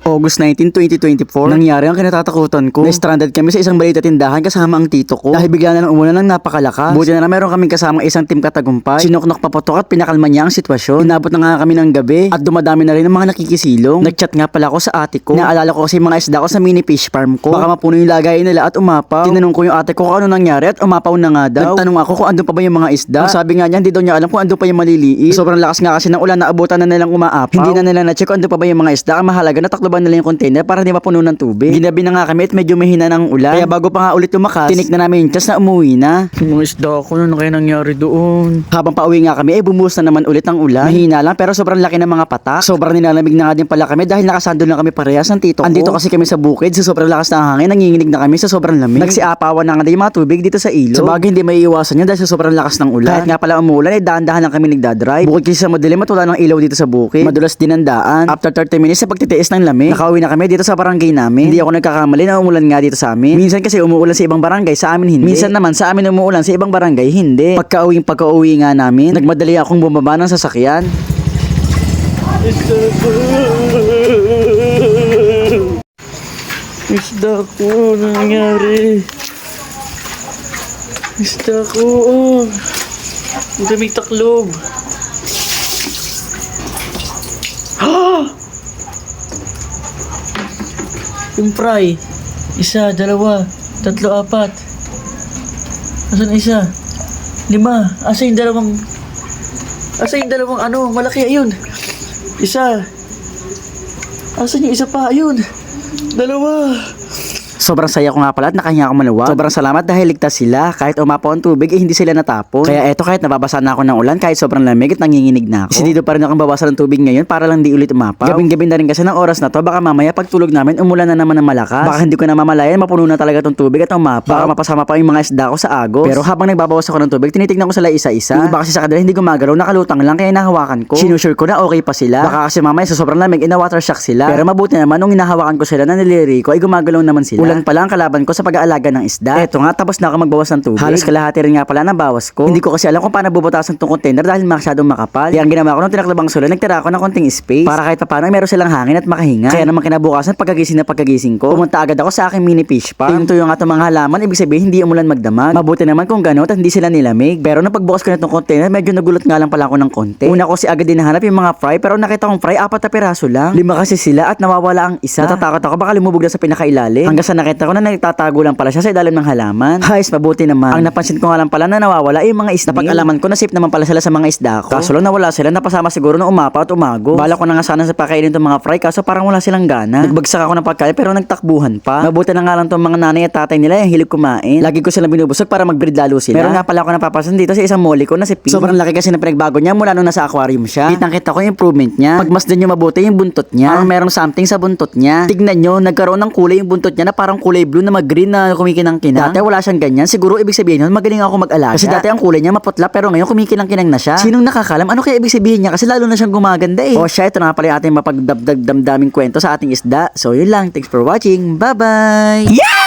August 19, 2024, nangyari ang kinatatakutan ko. Na-stranded kami sa isang maliit na tindahan kasama ang tito ko. Dahil bigla na lang umulan ng napakalakas. Buti na lang meron kaming kasama isang team katagumpay. Sinuknok paputok at pinakalma niya ang sitwasyon. Inabot na nga kami ng gabi at dumadami na rin ang mga nakikisilong. Nag-chat nga pala ako sa ate ko. Naalala ko kasi mga isda ko sa mini fish farm ko. Baka mapuno yung lagayin nila at umapaw. Tinanong ko yung ate ko kung ano nangyari at umapaw na nga daw. Nagtanong ako kung andun pa ba yung mga isda. Ang sabi nga niya hindi daw niya alam kung andun pa yung maliliit. Sobrang lakas nga kasi ng ulan na abutan na nilang umaapaw. Hindi na nila na-check kung andun pa ba yung mga isda. Ang mahalaga natakloban nila yung container para hindi mapuno ng tubig. Ginabi na nga kami at medyo mahina ng ulan. Kaya bago pa nga ulit lumakas, tinik na namin yung chance na umuwi na. Mga isda ko, ano kaya nangyari doon? Habang pauwi nga kami, bumuhos na naman ulit ang ulan. Mahina lang pero sobrang laki ng mga patak. Sobrang nilalamig na nga din pala kami dahil nakasando lang kami parehas ng tito ko. Andito kasi kami sa bukid, sa sobrang lakas ng hangin, nanginginig na kami sa sobrang lamig. Nagsiapawan na nga din yung mga tubig dito sa ilog. Sa bagay hindi may iwasan yun dahil sa sobrang lakas ng ulan. Kahit nga pala umulan, dahan-dahan lang kami nagdadrive. Bukod kasi sa madilim at wala ng ilaw dito sa bukid. Madulas din ang daan. After 30 minutes sa pagtitiis ng lamig, nakauwi na kami dito sa barangay namin. Hindi ako nagkakamali na umulan nga dito sa amin. Minsan kasi umuulan sa ibang barangay, sa amin hindi. Minsan naman sa amin umuulan sa ibang barangay, hindi. Pagka-uwi nga namin, nagmadali akong bumaba ng sasakyan. Isda ko, nangyari? Isda ko, ang daming taklob. Yung fry, isa, dalawa, tatlo, apat. Asan isa? 5. Asa yung dalawang ano, malaki, ayun. Isa. Asan yung isa pa, ayun. 2. Sobrang saya ko nga pala at nakahinga ako maluwag. Sobrang salamat dahil ligtas sila. Kahit umapaw ang tubig, hindi sila natapon. Kaya eto, kahit nababasa na ako ng ulan, kahit sobrang lamig at nanginginig na ako. Kasi dito pa rin akong bawasan ng tubig ngayon para lang di ulit umapaw. Gabing-gabi na rin kasi ng oras na to, baka mamaya pagtulog namin, umulan na naman ng malakas. Baka hindi ko na mamalayan, mapuno na talaga tong tubig at umapaw. Baka mapasama pa yung mga isda ko sa agos. Pero habang nagbabawas ako ng tubig, tinitignan ko sila isa-isa. Yung iba kasi sa kanila hindi gumagalaw, nakalutang lang kaya nahawakan ko. Sinusure ko na okay pa sila. Baka kasi mamaya sa sobrang lamig, ina-water shock sila. Pero mabuti naman nung hinahawakan ko sila na niliri ko, ay gumagalaw naman sila. Ulan pala ang kalaban ko sa pag-aalaga ng isda. Eto nga, tapos na ako magbawas ng tubig. Halos kalahati rin nga pala ng bawas ko. Hindi ko kasi alam kung paano bubutasan tong container dahil masyadong makapal. Kaya ang ginawa ko nung tinaklabang sulo, nagtira ako ng konting space para kahit paano meron silang hangin at makahinga. Kaya naman kinabukasan pagkagising ko, pumunta agad ako sa aking mini fish farm. Tinutuyo nga itong mga halaman, ibig sabihin hindi umulan magdamag. Mabuti naman kung gano'n at hindi sila nilamig. Pero nung pagbukas ko na itong container, medyo nagulat nga lang pala ako ng konti. Una ko si agad din nahanap yung mga fry, pero nakita kong fry 4 na piraso lang. 5 kasi sila at nawawala ang isa. Natatakot ako baka lumubog na sa pinakailalim. Hanggang sa nakita ko na nagtatago lang pala siya sa ilalim ng halaman. Hayes, mabuti naman. Ang napansin ko nga lang pala na nawawala yung mga isda. Napag-alaman ko na safe naman pala sila sa mga isda ko. Kaso lang nawala sila, napasama siguro na umapaw at umago. Bala ko na nga sana sa pakainin tong mga fry kaso parang wala silang gana. Nagbagsak ako ng pagkain pero nagtakbuhan pa. Mabuti na nga lang tong mga nanay at tatay nila yung hilig kumain. Lagi ko silang binubusog para mag-breed lalo sila. Meron nga pala ako napapasan dito sa isang molly ko na si P. Sobrang laki kasi na pinagbago niya mula nung nasa aquarium siya. Kitang-kita ko yung improvement niya. Pagmasdan niyo mabuti yung buntot niya. Parang merong something sa buntot niya. Tignan niyo, nagkaroon ng kulay yung buntot niya na parang kulay blue na mag-green na kumikinang-kinang. Dati wala siyang ganyan. Siguro ibig sabihin nun, magaling ako mag-alaga. Kasi dati ang kulay niya maputla pero ngayon kumikinang-kinang na siya. Sinong nakakalam? Ano kaya ibig sabihin niya? Kasi lalo na siyang gumaganda eh. Oh siya, ito na nga pala yung ating mapagdamdaming kwento sa ating isda. So yun lang. Thanks for watching. Bye-bye! Yeah!